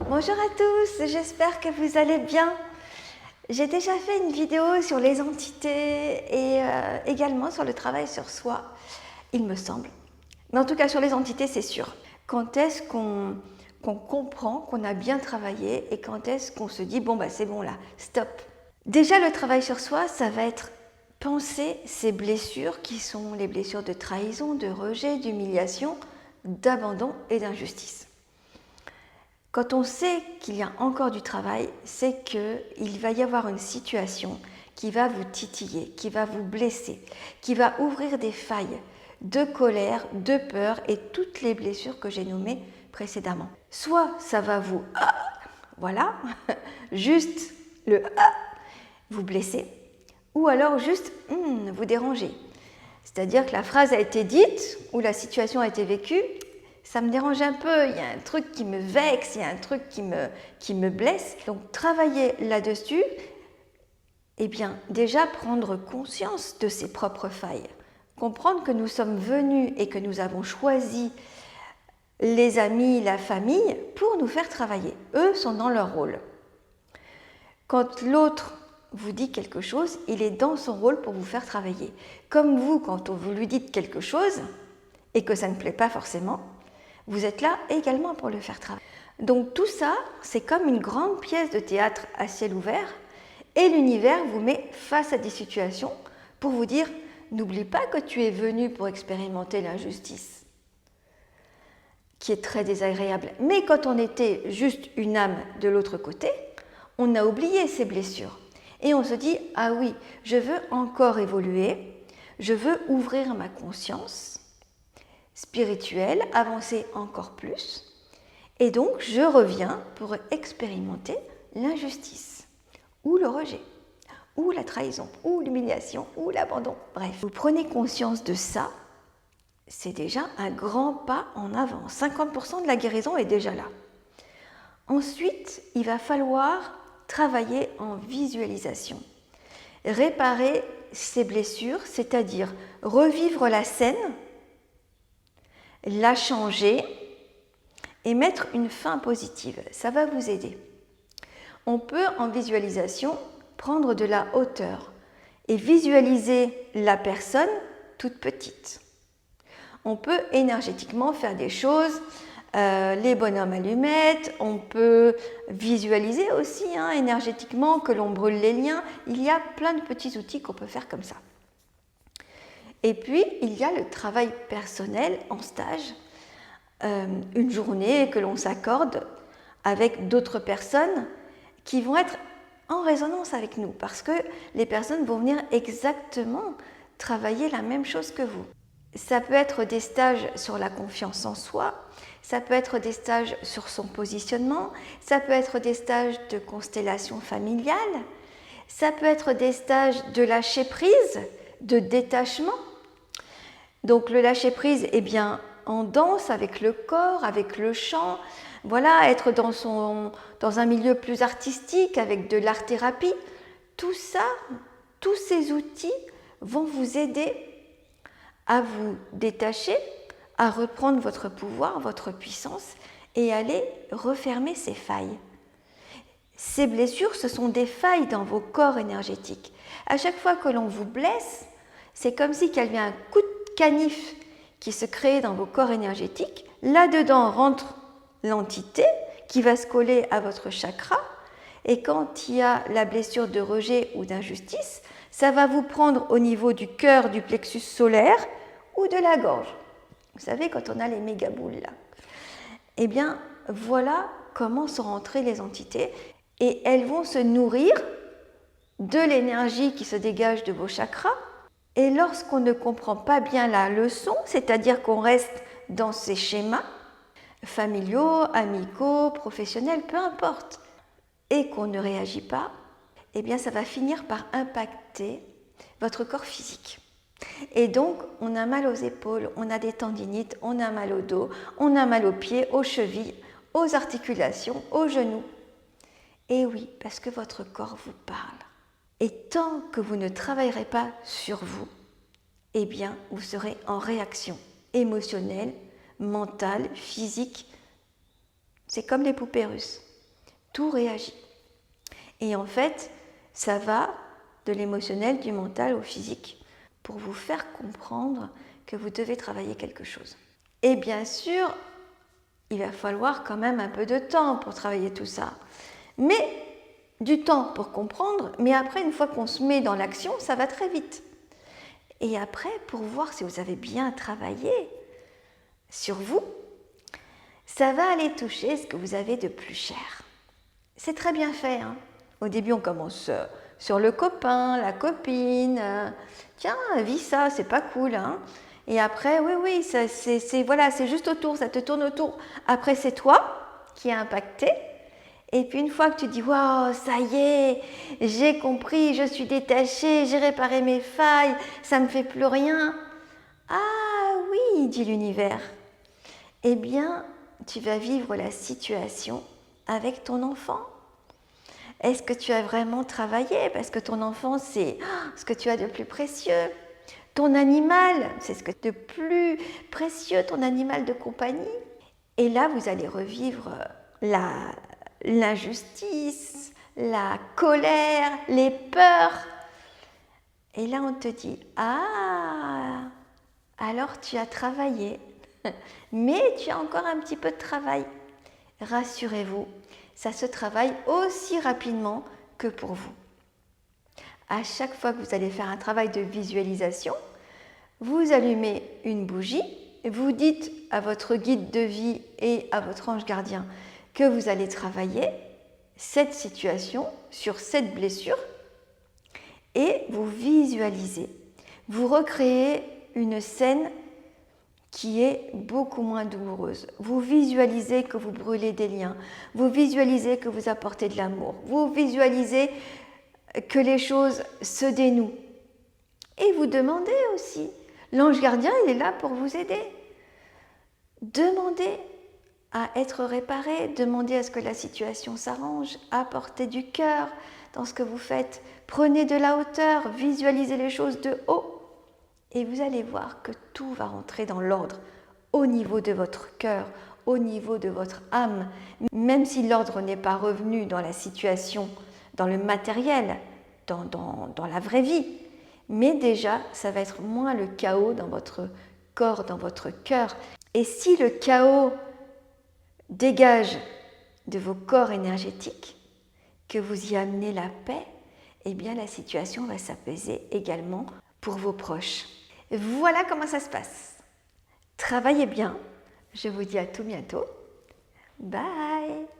Bonjour à tous, j'espère que vous allez bien. J'ai déjà fait une vidéo sur les entités et également sur le travail sur soi, il me semble. Mais en tout cas sur les entités, c'est sûr. Quand est-ce qu'on comprend qu'on a bien travaillé et quand est-ce qu'on se dit « bon bah c'est bon là, stop ». Déjà le travail sur soi, ça va être penser ces blessures qui sont les blessures de trahison, de rejet, d'humiliation, d'abandon et d'injustice. Quand on sait qu'il y a encore du travail, c'est qu'il va y avoir une situation qui va vous titiller, qui va vous blesser, qui va ouvrir des failles de colère, de peur et toutes les blessures que j'ai nommées précédemment. Soit ça va vous voilà, juste le vous blesser, ou alors juste vous déranger. C'est-à-dire que la phrase a été dite ou la situation a été vécue, ça me dérange un peu, il y a un truc qui me vexe, il y a un truc qui me blesse. Donc travailler là-dessus, eh bien déjà prendre conscience de ses propres failles, comprendre que nous sommes venus et que nous avons choisi les amis, la famille pour nous faire travailler. Eux sont dans leur rôle. Quand l'autre vous dit quelque chose, il est dans son rôle pour vous faire travailler. Comme vous, quand vous lui dites quelque chose et que ça ne plaît pas forcément, vous êtes là également pour le faire travailler. Donc tout ça, c'est comme une grande pièce de théâtre à ciel ouvert et l'univers vous met face à des situations pour vous dire « n'oublie pas que tu es venu pour expérimenter l'injustice » qui est très désagréable. Mais quand on était juste une âme de l'autre côté, on a oublié ces blessures. Et on se dit « ah oui, je veux encore évoluer, je veux ouvrir ma conscience spirituelle, avancer encore plus. Et donc, je reviens pour expérimenter l'injustice, ou le rejet, ou la trahison, ou l'humiliation, ou l'abandon. Bref, vous prenez conscience de ça, c'est déjà un grand pas en avant. 50% de la guérison est déjà là. Ensuite, il va falloir travailler en visualisation. Réparer ces blessures, c'est-à-dire revivre la scène, la changer et mettre une fin positive. Ça va vous aider. On peut, en visualisation, prendre de la hauteur et visualiser la personne toute petite. On peut énergétiquement faire des choses, les bonhommes allumettes, on peut visualiser aussi énergétiquement que l'on brûle les liens. Il y a plein de petits outils qu'on peut faire comme ça. Et puis, il y a le travail personnel en stage, une journée que l'on s'accorde avec d'autres personnes qui vont être en résonance avec nous parce que les personnes vont venir exactement travailler la même chose que vous. Ça peut être des stages sur la confiance en soi, ça peut être des stages sur son positionnement, ça peut être des stages de constellation familiale, ça peut être des stages de lâcher prise, de détachement. Donc le lâcher prise, eh bien, en danse avec le corps, avec le chant, voilà, être dans un milieu plus artistique, avec de l'art-thérapie. Tout ça, tous ces outils vont vous aider à vous détacher, à reprendre votre pouvoir, votre puissance et aller refermer ces failles. Ces blessures, ce sont des failles dans vos corps énergétiques. À chaque fois que l'on vous blesse, c'est comme si il y avait un coup de canif qui se crée dans vos corps énergétiques. Là-dedans rentre l'entité qui va se coller à votre chakra. Et quand il y a la blessure de rejet ou d'injustice, ça va vous prendre au niveau du cœur, du plexus solaire ou de la gorge. Vous savez, quand on a les méga boules là. Eh bien, voilà comment sont rentrées les entités. Et elles vont se nourrir de l'énergie qui se dégage de vos chakras. Et lorsqu'on ne comprend pas bien la leçon, c'est-à-dire qu'on reste dans ces schémas familiaux, amicaux, professionnels, peu importe, et qu'on ne réagit pas, eh bien ça va finir par impacter votre corps physique. Et donc, on a mal aux épaules, on a des tendinites, on a mal au dos, on a mal aux pieds, aux chevilles, aux articulations, aux genoux. Et oui, parce que votre corps vous parle. Et tant que vous ne travaillerez pas sur vous, eh bien, vous serez en réaction émotionnelle, mentale, physique. C'est comme les poupées russes. tout réagit. Et en fait, ça va de l'émotionnel, du mental au physique pour vous faire comprendre que vous devez travailler quelque chose. Et bien sûr, il va falloir quand même un peu de temps pour travailler tout ça. Mais du temps pour comprendre, mais après, une fois qu'on se met dans l'action, ça va très vite. Et après, pour voir si vous avez bien travaillé sur vous, ça va aller toucher ce que vous avez de plus cher. C'est très bien fait, hein. Au début, on commence sur le copain, la copine. Tiens, vis ça, c'est pas cool, hein. Et après, oui, c'est juste autour, ça te tourne autour. Après, c'est toi qui es impacté. Et puis une fois que tu dis « Waouh, ça y est, j'ai compris, je suis détachée, j'ai réparé mes failles, ça ne me fait plus rien. » Ah oui, dit l'univers. Eh bien, tu vas vivre la situation avec ton enfant. Est-ce que tu as vraiment travaillé? Parce que ton enfant, c'est ce que tu as de plus précieux. Ton animal, c'est ce que de plus précieux, ton animal de compagnie. Et là, vous allez revivre l'injustice, la colère, les peurs. Et là, on te dit, ah, alors tu as travaillé, mais tu as encore un petit peu de travail. Rassurez-vous, ça se travaille aussi rapidement que pour vous. À chaque fois que vous allez faire un travail de visualisation, vous allumez une bougie, vous dites à votre guide de vie et à votre ange gardien que vous allez travailler cette situation sur cette blessure et vous visualisez. Vous recréez une scène qui est beaucoup moins douloureuse. Vous visualisez que vous brûlez des liens, vous visualisez que vous apportez de l'amour, vous visualisez que les choses se dénouent. Et vous demandez aussi, l'ange gardien, il est là pour vous aider. Demandez à être réparé, demandez à ce que la situation s'arrange, apportez du cœur dans ce que vous faites, prenez de la hauteur, visualisez les choses de haut et vous allez voir que tout va rentrer dans l'ordre au niveau de votre cœur, au niveau de votre âme, même si l'ordre n'est pas revenu dans la situation, dans le matériel, dans la vraie vie, mais déjà ça va être moins le chaos dans votre corps, dans votre cœur. Et si le chaos dégage de vos corps énergétiques, que vous y amenez la paix, eh bien la situation va s'apaiser également pour vos proches. Voilà comment ça se passe. Travaillez bien. Je vous dis à tout bientôt. Bye!